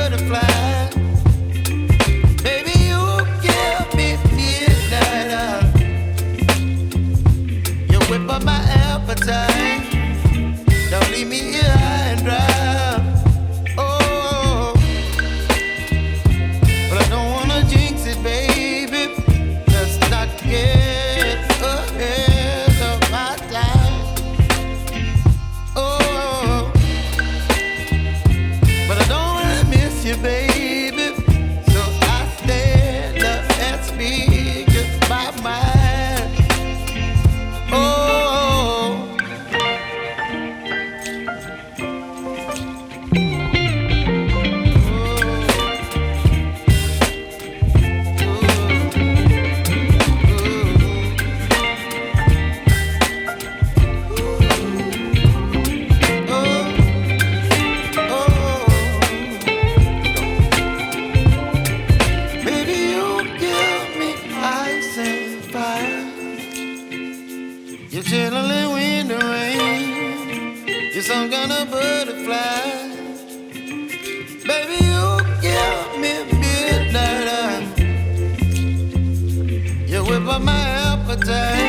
butterfly. Baby, you give me midnight. You whip up my appetite. Don't leave me here high and dry. Oh, but I don't wanna jinx it, baby. Let's not get ahead of my time. Oh, but I don't wanna miss you, baby. So I stand up and speak just my mind. Oh. You're chilling when the rain. You're some kind of butterfly. Baby, you give me midnight. You whip up my appetite.